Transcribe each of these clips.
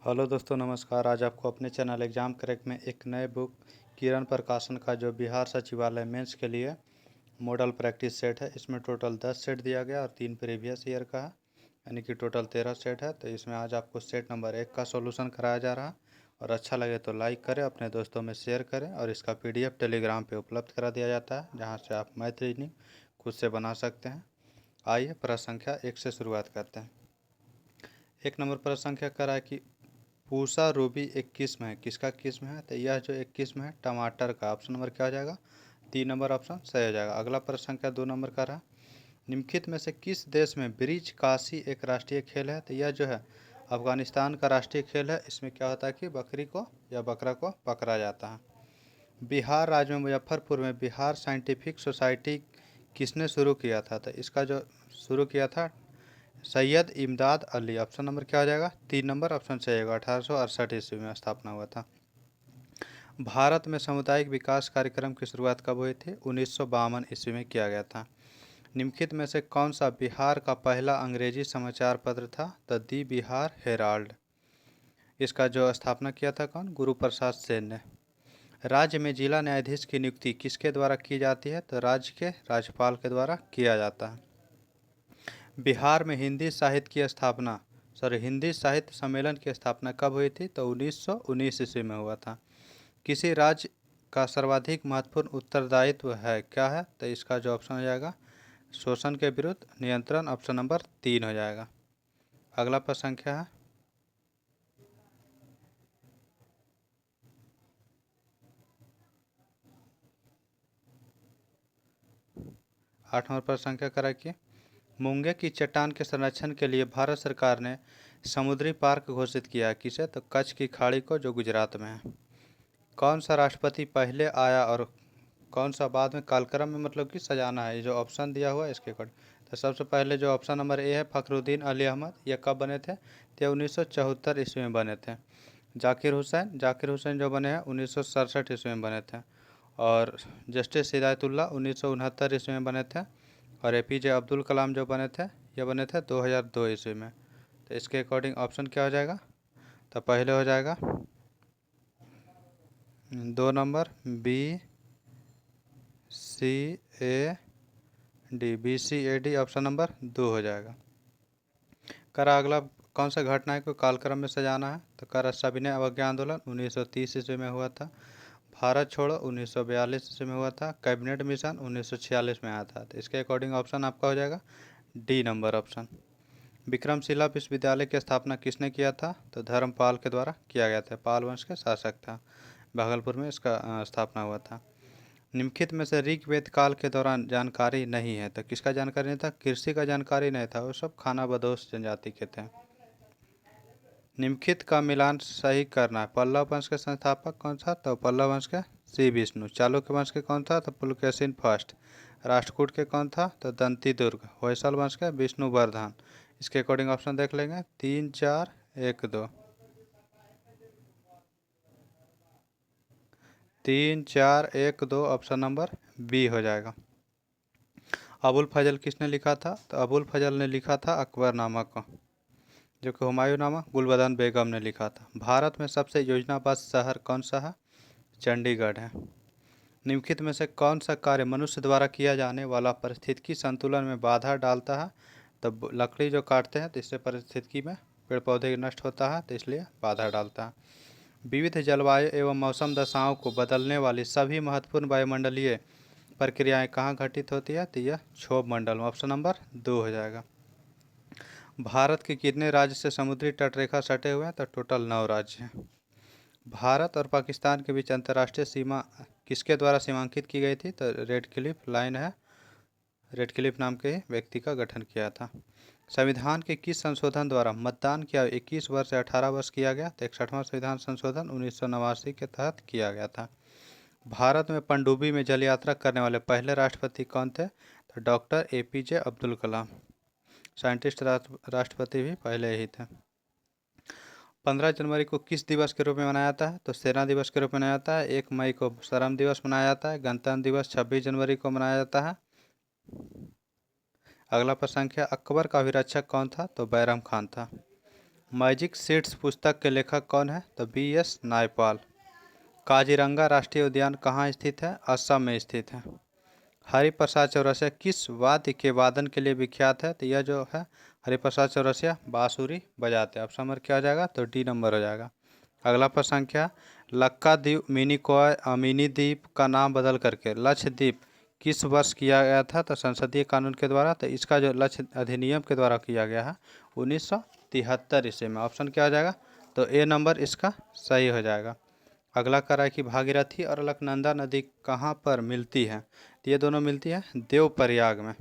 Hello दोस्तों, नमस्कार। आज आपको अपने चैनल एग्ज़ाम क्रैक में एक नए बुक किरण प्रकाशन का जो बिहार सचिवालय मेंस के लिए मॉडल प्रैक्टिस सेट है, इसमें टोटल 10 सेट दिया गया और 3 प्रीवियस ईयर का है, यानी कि टोटल 13 सेट है। तो इसमें आज आपको सेट नंबर 1 का सॉल्यूशन कराया जा रहा है। और अच्छा लगे तो लाइक करें, अपने दोस्तों में शेयर करें। और इसका PDF टेलीग्राम पर उपलब्ध करा दिया जाता है, जहाँ से आप मैथ रीजनिंग खुद से बना सकते हैं। आइए प्रश्न संख्या 1 से शुरुआत करते हैं। 1 नंबर प्रश्न संख्या करा है कि पूसा रूबी एक किस्म है। किसका किस्म है? तो यह जो एक किस्म है टमाटर का। ऑप्शन नंबर क्या हो जाएगा? 3 नंबर ऑप्शन सही हो जाएगा। अगला प्रश्न संख्या 2 नंबर का रहा, निम्नलिखित में से किस देश में ब्रिज काशी एक राष्ट्रीय खेल है? तो यह जो है अफगानिस्तान का राष्ट्रीय खेल है। इसमें क्या होता है कि बकरी को या बकरा को पकड़ा जाता है। बिहार राज्य में मुजफ्फरपुर में बिहार साइंटिफिक सोसाइटी किसने शुरू किया था? तो इसका जो शुरू किया था सैयद इमदाद अली। ऑप्शन नंबर क्या हो जाएगा? 3 नंबर ऑप्शन सही होगा। 1868 ईस्वी में स्थापना हुआ था। भारत में सामुदायिक विकास कार्यक्रम की शुरुआत कब हुई थी? 1952 ईस्वी में किया गया था। निम्नलिखित में से कौन सा बिहार का पहला अंग्रेजी समाचार पत्र था? The the Bihar Herald. इसका जो स्थापना किया था कौन? गुरु प्रसाद सेन ने। राज्य में जिला न्यायाधीश की नियुक्ति किसके द्वारा की जाती है? तो राज्य के राज्यपाल के द्वारा किया जाता है। बिहार में हिंदी साहित्य सम्मेलन की स्थापना कब हुई थी? तो 1919 ईस्वी में हुआ था। किसी राज्य का सर्वाधिक महत्वपूर्ण उत्तरदायित्व है क्या है? तो इसका जो ऑप्शन हो जाएगा शोषण के विरुद्ध नियंत्रण। ऑप्शन नंबर 3 हो जाएगा। अगला प्रश्न संख्या है 8 नंबर प्रश्न संख्या करा कि मूंगे की चट्टान के संरक्षण के लिए भारत सरकार ने समुद्री पार्क घोषित किया है। किसे? तो कच्छ की खाड़ी को, जो गुजरात में है। कौन सा राष्ट्रपति पहले आया और कौन सा बाद में? कालक्रम में मतलब कि सजाना है। ये जो ऑप्शन दिया हुआ है इसके अकॉर्डिंग, तो सबसे पहले जो ऑप्शन नंबर ए है फखरुद्दीन अली अहमद, ये कब बने थे? तो 1974 ईस्वी में बने थे। जाकिर हुसैन जो बने हैं 1967 ईस्वी में बने थे। और जस्टिस हिदायतुल्ला 1969 ईस्वी में बने थे। और APJ अब्दुल कलाम जो बने थे ये बने थे 2002 ईस्वी में। तो इसके अकॉर्डिंग ऑप्शन क्या हो जाएगा? तो पहले हो जाएगा 2 नंबर BCAD। ऑप्शन नंबर 2 हो जाएगा। करा अगला कौन सा घटना है को कालक्रम में सजाना है? तो करा सविनय अवज्ञा आंदोलन 1930 ईस्वी में हुआ था। भारत छोड़ो 1942 ईस्वी में हुआ था। कैबिनेट मिशन 1946 में आया था। तो इसके अकॉर्डिंग ऑप्शन आपका हो जाएगा D नंबर ऑप्शन। विक्रमशिला विश्वविद्यालय की स्थापना किसने किया था? तो धर्मपाल के द्वारा किया गया था। पाल वंश के शासक था। भागलपुर में इसका स्थापना हुआ था। निम्नलिखित में से ऋग्वेद काल के दौरान जानकारी नहीं है। तो किसका जानकारी नहीं था? कृषि का जानकारी नहीं था, वो सब खानाबदोश जनजाति के थे। निम्नलिखित का मिलान सही करना है। पल्लव वंश के संस्थापक कौन था? तो पल्लव वंश के श्री विष्णु। चालुक्य वंश के कौन था? तो पुलकेशिन फर्स्ट। राष्ट्रकूट के कौन था? तो दंती दुर्ग। होयसल वंश के विष्णुवर्धन। इसके अकॉर्डिंग ऑप्शन देख लेंगे 3 4 1 2। 3 4 1 2 ऑप्शन नंबर B हो जाएगा। अबुल फजल किसने लिखा था? तो अबुल फजल ने लिखा था अकबरनामा को, जो कि हुमायूंनामा गुलबदन बेगम ने लिखा था। भारत में सबसे योजनाबद्ध शहर कौन सा है? चंडीगढ़ है। निम्नलिखित में से कौन सा कार्य मनुष्य द्वारा किया जाने वाला पारिस्थितिकी संतुलन में बाधा डालता है? तो लकड़ी जो काटते हैं तो इससे पारिस्थितिकी में पेड़ पौधे नष्ट होता है, तो इसलिए बाधा डालता है। विविध जलवायु एवं मौसम दशाओं को बदलने वाली सभी महत्वपूर्ण वायुमंडलीय प्रक्रियाएं कहाँ घटित होती है? तो यह क्षोभ मंडल में। ऑप्शन नंबर 2 हो जाएगा। भारत के कितने राज्य से समुद्री तटरेखा सटे हुए हैं? तो टोटल 9 राज्य हैं। भारत और पाकिस्तान के बीच अंतर्राष्ट्रीय सीमा किसके द्वारा सीमांकित की गई थी? तो रेड क्लिफ लाइन है। रेड क्लिफ नाम के व्यक्ति का गठन किया था। संविधान के किस संशोधन द्वारा मतदान की आयु 21 वर्ष से 18 वर्ष किया गया? तो 61वां संविधान संशोधन 1989 के तहत किया गया था। भारत में पनडुब्बी में जल यात्रा करने वाले पहले राष्ट्रपति कौन थे? तो doctor APJ Abdul Kalam. Scientist राष्ट्रपति भी पहले ही थे। 15 जनवरी को किस दिवस के रूप में मनाया जाता है? तो सेना दिवस के रूप में मनाया जाता है। 1 मई को श्रम दिवस मनाया जाता है। गणतंत्र दिवस 26 जनवरी को मनाया जाता है। अगला प्रश्न है अकबर का अभिरक्षक कौन था? तो बैरम खान था। मैजिक सीड्स पुस्तक के लेखक कौन है? तो B.S. नायपाल। काजीरंगा राष्ट्रीय उद्यान कहाँ स्थित है? असम में स्थित है। हरिप्रसाद चौरसिया किस वाद्य के वादन के लिए विख्यात है? तो यह जो है हरिप्रसाद चौरसिया बांसुरी बजाते हैं। ऑप्शन नंबर क्या हो जाएगा? तो डी नंबर हो जाएगा। अगला प्रश्न क्या? लक्काद्वीप मिनी द्वीप का नाम बदल करके लक्षद्वीप किस वर्ष किया गया था? तो संसदीय कानून के द्वारा। तो इसका जो लक्ष्य अधिनियम के द्वारा किया गया है 1973 ईस्वी में। ऑप्शन क्या हो जाएगा? तो ए नंबर इसका सही हो जाएगा। अगला कह रहा है कि भागीरथी और अलकनंदा नदी कहाँ पर मिलती है? तो ये दोनों मिलती है देवप्रयाग में।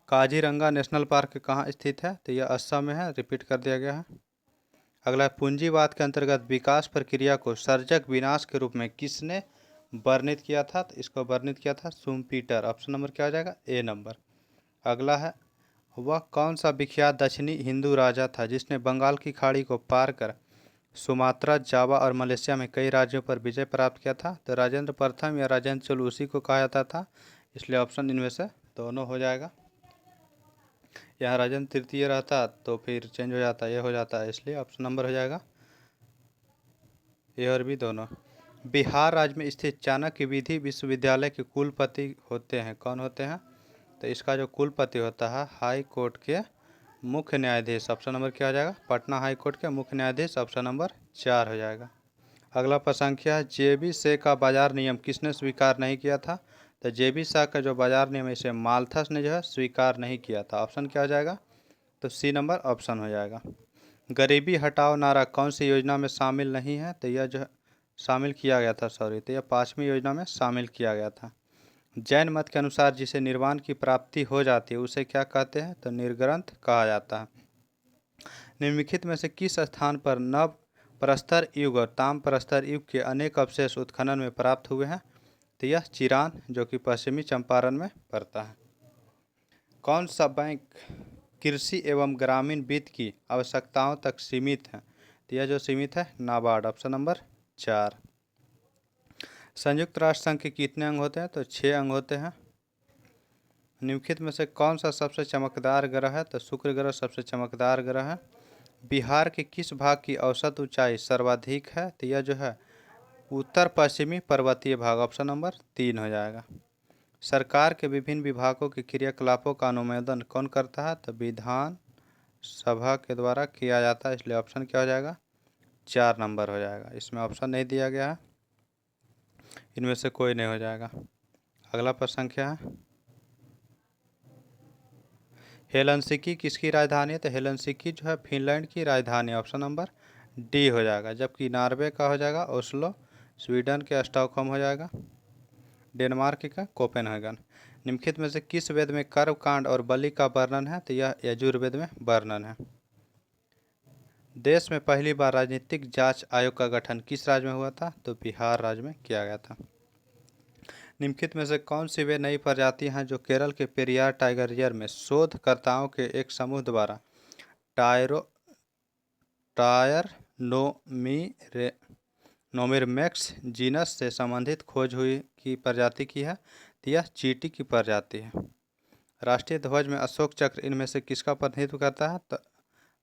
काजीरंगा नेशनल पार्क कहाँ स्थित है? तो यह असम में है। रिपीट कर दिया गया है। अगला पूंजीवाद के अंतर्गत विकास प्रक्रिया को सर्जक विनाश के रूप में किसने वर्णित किया था? तो इसको वर्णित किया था शुम्पीटर। ऑप्शन नंबर क्या हो जाएगा? ए नंबर। अगला है वह कौन सा विख्यात दक्षिणी हिंदू राजा था जिसने बंगाल की खाड़ी को पार कर सुमात्रा, जावा और मलेशिया में कई राज्यों पर विजय प्राप्त किया था? तो राजेंद्र प्रथम या राजेंद्र चोल उसी को कहा जाता था, इसलिए ऑप्शन इनमें से दोनों हो जाएगा। यहाँ राजेंद्र तृतीय रहता तो फिर चेंज हो जाता, ये हो जाता है, इसलिए ऑप्शन नंबर हो जाएगा ए और बी दोनों। बिहार राज्य में स्थित चाणक्य विधि विश्वविद्यालय के कुलपति होते हैं, कौन होते हैं? तो इसका जो कुलपति होता है हाई कोर्ट के मुख्य न्यायाधीश। ऑप्शन नंबर क्या हो जाएगा? पटना हाई कोर्ट के मुख्य न्यायाधीश। ऑप्शन नंबर 4 हो जाएगा। अगला प्रश्न क्या है? जेबी से का बाजार नियम किसने स्वीकार नहीं किया था? तो जेबी शाह का जो बाजार नियम है इसे माल्थस ने जो है स्वीकार नहीं किया था। ऑप्शन क्या हो जाएगा? तो सी नंबर ऑप्शन हो जाएगा। गरीबी हटाओ नारा कौन सी योजना में शामिल नहीं है? तो यह जो है शामिल किया गया था, तो यह 5वीं योजना में शामिल किया गया था। जैन मत के अनुसार जिसे निर्वाण की प्राप्ति हो जाती है उसे क्या कहते हैं? तो निर्ग्रंथ कहा जाता है। निम्नलिखित में से किस स्थान पर नव प्रस्तर युग और ताम प्रस्तर युग के अनेक अवशेष उत्खनन में प्राप्त हुए हैं? तो यह चिरान जो कि पश्चिमी चंपारण में पड़ता है। कौन सा बैंक कृषि एवं ग्रामीण वित्त की आवश्यकताओं तक सीमित है? तो यह जो सीमित है नाबार्ड। Option number 4। संयुक्त राष्ट्र संघ के कितने अंग होते हैं? तो 6 अंग होते हैं। निम्नलिखित में से कौन सा सबसे चमकदार ग्रह है? तो शुक्र ग्रह सबसे चमकदार ग्रह है। बिहार के किस भाग की औसत ऊंचाई सर्वाधिक है? तो यह जो है उत्तर पश्चिमी पर्वतीय भाग। ऑप्शन नंबर 3 हो जाएगा। सरकार के विभिन्न विभागों के क्रियाकलापों का अनुमोदन कौन करता है? तो विधान सभा के द्वारा किया जाता है, इसलिए ऑप्शन क्या हो जाएगा? 4 नंबर हो जाएगा। इसमें ऑप्शन नहीं दिया गया है, इनमें से कोई नहीं हो जाएगा। अगला प्रश्न क्या है? हेलसिंकी किसकी राजधानी है? तो हेलसिंकी जो है फिनलैंड की राजधानी। ऑप्शन नंबर डी हो जाएगा। जबकि नॉर्वे का हो जाएगा ओस्लो, स्वीडन के स्टॉकहोम हो जाएगा, डेनमार्क का कोपेनहेगन। निम्नलिखित में से किस वेद में कर्म कांड और बलि का वर्णन है? तो यह यजुर्वेद में वर्णन है। देश में पहली बार राजनीतिक जांच आयोग का गठन किस राज्य में हुआ था? तो बिहार राज्य में किया गया था। निम्नलिखित में से कौन सी वे नई प्रजाति हैं जो केरल के पेरियार टाइगर रिजर्व में शोधकर्ताओं के एक समूह द्वारा नोमिरमेक्स जीनस से संबंधित खोज हुई की प्रजाति की है? तो यह चींटी की प्रजाति है। राष्ट्रीय ध्वज में अशोक चक्र इनमें से किसका प्रतिनिधित्व करता है? तो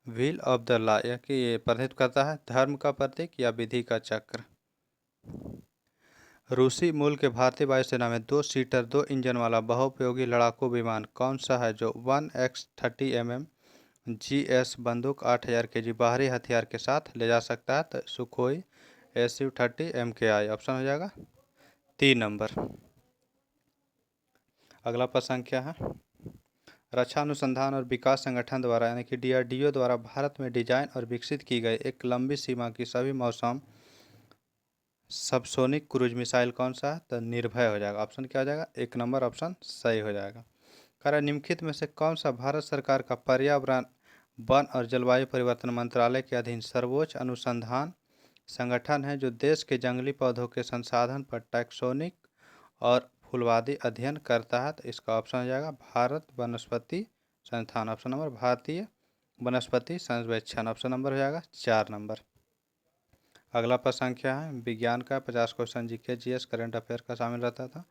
व्हील ऑफ द लॉ, यह कि ये प्रतिनिधित्व करता है धर्म का प्रतीक या विधि का चक्र। रूसी मूल के भारतीय वायुसेना में 2 सीटर 2 इंजन वाला बहुउपयोगी लड़ाकू विमान कौन सा है जो 1X30 mm GS बंदूक 8000 kg बाहरी हथियार के साथ ले जा सकता है? तो सुखोई Su-30 MKI। ऑप्शन हो जाएगा 3 नंबर। अगला प्रश्न क्या है? रक्षा अनुसंधान और विकास संगठन द्वारा यानी कि DRDO द्वारा भारत में डिजाइन और विकसित की गई एक लंबी सीमा की सभी मौसम सबसोनिक क्रूज मिसाइल कौन सा है? तो निर्भय हो जाएगा। ऑप्शन क्या हो जाएगा? 1 नंबर ऑप्शन सही हो जाएगा। कारण निम्नलिखित में से कौन सा भारत सरकार का पर्यावरण वन और जलवायु परिवर्तन मंत्रालय के अधीन सर्वोच्च अनुसंधान संगठन है जो देश के जंगली पौधों के संसाधन पर टैक्सोनिक और फूलवादी अध्ययन करता है? तो इसका ऑप्शन हो जाएगा भारत वनस्पति संस्थान। ऑप्शन नंबर भारतीय वनस्पति सर्वेक्षण। ऑप्शन नंबर हो जाएगा 4 नंबर। अगला प्रश्न क्या है? विज्ञान का 50 question GK GS current affair का शामिल रहता था,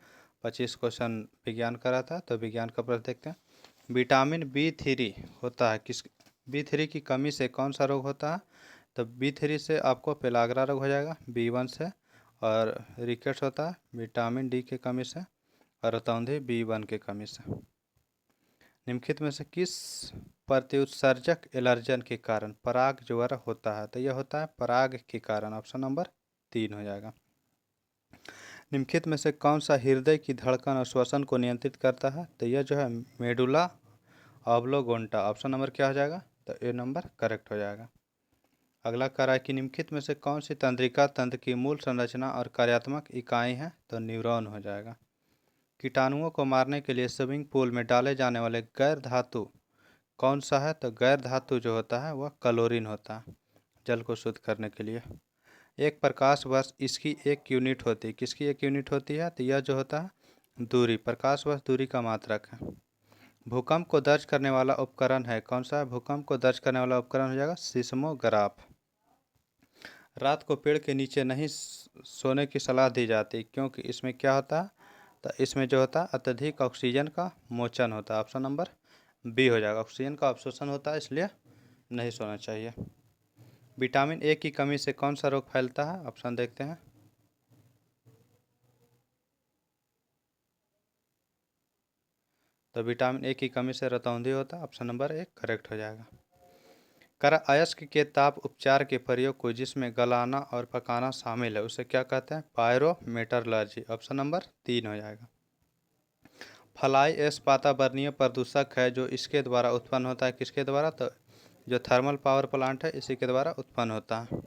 25 क्वेश्चन विज्ञान का रहता है। तो विज्ञान का प्रश्न देखते हैं। विटामिन B3 होता है किस B3 की कमी से कौन सा रोग होता है? तो B3 से आपको पेलाग्रा रोग हो जाएगा, B1 से, और रिकेट्स होता है विटामिन डी की कमी से, और रतौंधी B1 की कमी से। निम्नलिखित में से किस प्रत्युत्सर्जक एलर्जन के कारण पराग ज्वर होता है? तो यह होता है पराग के कारण, ऑप्शन नंबर 3 हो जाएगा। निम्नलिखित में से कौन सा हृदय की धड़कन और श्वसन को नियंत्रित करता है? तो यह जो है मेडुला ऑब्लोगोंटा, ऑप्शन नंबर क्या हो जाएगा? तो ए नंबर करेक्ट हो जाएगा। अगला कह रहा है कि निम्नलिखित में से कौन सी तंत्रिका तंत्र की मूल संरचना और कार्यात्मक इकाई है? तो न्यूरॉन हो जाएगा। कीटाणुओं को मारने के लिए स्विमिंग पूल में डाले जाने वाले गैर धातु कौन सा है? तो गैर धातु जो होता है वह क्लोरीन होता है, जल को शुद्ध करने के लिए। एक प्रकाश वर्ष इसकी एक यूनिट होती है, किसकी एक यूनिट होती है? तो यह जो होता है दूरी, प्रकाश वर्ष दूरी का मात्रक है। भूकंप को दर्ज करने वाला उपकरण है कौन सा है? भूकंप को दर्ज करने वाला उपकरण हो जाएगा सिस्मोग्राफ। रात को पेड़ के नीचे नहीं सोने की सलाह दी जाती, क्योंकि इसमें क्या होता है? तो इसमें जो होता है अत्यधिक ऑक्सीजन का मोचन होता है, ऑप्शन नंबर बी हो जाएगा। ऑक्सीजन का अवशोषण होता है, इसलिए नहीं सोना चाहिए। विटामिन ए की कमी से कौन सा रोग फैलता है? ऑप्शन देखते हैं। तो विटामिन ए की कमी से रतौंधी होता है, ऑप्शन नंबर एक करेक्ट हो जाएगा। करा अयस्क के ताप उपचार के प्रयोग को जिसमें गलाना और पकाना शामिल है उसे क्या कहते हैं? पायरोमेटलर्जी, ऑप्शन नंबर 3 हो जाएगा। फ्लाई एश वातावरणीय प्रदूषक है जो इसके द्वारा उत्पन्न होता है, किसके द्वारा? तो जो थर्मल पावर प्लांट है इसी के द्वारा उत्पन्न होता है।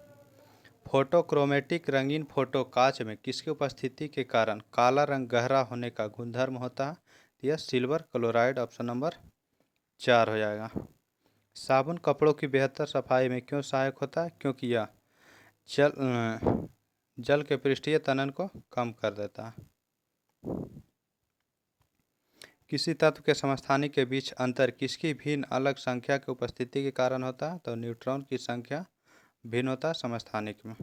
फोटोक्रोमेटिक रंगीन फोटो कांच में किसकी उपस्थिति के कारण काला रंग गहरा होने का गुणधर्म होता है? यह सिल्वर क्लोराइड, ऑप्शन नंबर 4 हो जाएगा। साबुन कपड़ों की बेहतर सफाई में क्यों सहायक होता है? क्योंकि यह जल के पृष्ठीय तनन को कम कर देता है। किसी तत्व के समस्थानिक के बीच अंतर किसकी भिन्न अलग संख्या की उपस्थिति के कारण होता है? तो न्यूट्रॉन की संख्या भिन्न होता है समस्थानिक में।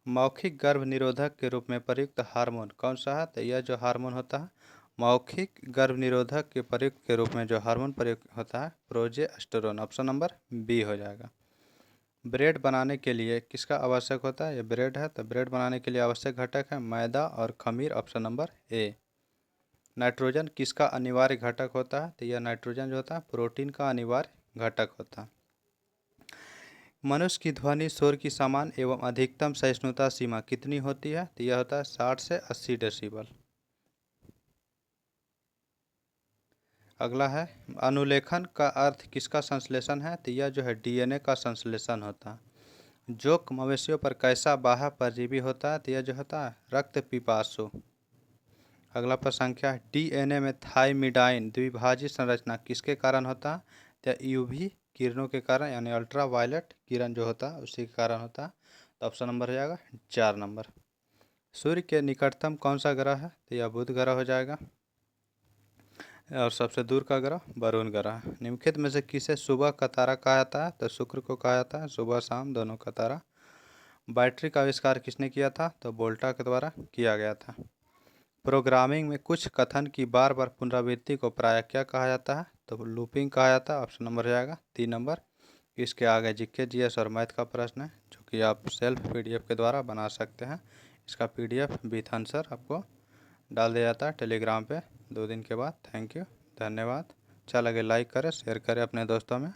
मौखिक गर्भ निरोधक के रूप में प्रयुक्त हार्मोन कौन सा है? तो यह जो हार्मोन होता है मौखिक गर्भ निरोधक के प्रयुक्त के रूप में जो हार्मोन प्रयुक्त होता है प्रोजेस्टेरोन, ऑप्शन नंबर बी हो जाएगा। ब्रेड बनाने के लिए किसका आवश्यक होता है? ये ब्रेड है, तो ब्रेड बनाने के लिए आवश्यक घटक है मैदा और खमीर, ऑप्शन नंबर ए। नाइट्रोजन किसका अनिवार्य घटक होता है? तो यह नाइट्रोजन जो होता है प्रोटीन का अनिवार्य घटक होता है। मनुष्य की ध्वनि शोर की समान एवं अधिकतम सहिष्णुता सीमा कितनी होती है? तो यह होता है 60 से 80 डेसिबल। अगला है अनुलेखन का अर्थ किसका संश्लेषण है? तो यह जो है डीएनए का संश्लेषण होता है। जोक मवेशियों पर कैसा बाह्य परजीवी होता है? तो यह जो होता है रक्त पिपासु। अगला पर संख्या है डीएनए में थाइमिडाइन द्विभाजित संरचना किसके कारण होता है? तो यूवी किरणों के कारण, यानी अल्ट्रा वायलेट किरण जो होता है उसी के कारण होता है। तो ऑप्शन नंबर हो जाएगा 4 नंबर। सूर्य के निकटतम कौन सा ग्रह है? तो यह बुध ग्रह हो जाएगा। और सबसे दूर का ग्रह वरुण ग्रह है। निम्नलिखित में से किसे सुबह का तारा कहा जाता है? तो शुक्र को कहा जाता है सुबह शाम दोनों का तारा। बैटरी का आविष्कार किसने किया था? तो वोल्टा के द्वारा किया गया था। प्रोग्रामिंग में कुछ कथन की बार बार पुनरावृत्ति को प्रायः क्या कहा जाता है? तो लूपिंग कहा जाता है, ऑप्शन नंबर हो जाएगा 3 नंबर। इसके आगे जीके जीएस और मैथ का प्रश्न है जो कि आप सेल्फ पीडीएफ के द्वारा बना सकते हैं। इसका पीडीएफ विथ आंसर आपको डाल दिया जाता है टेलीग्राम पे 2 दिन के बाद। थैंक यू, धन्यवाद। अच्छा लगे लाइक करें, शेयर करें अपने दोस्तों में।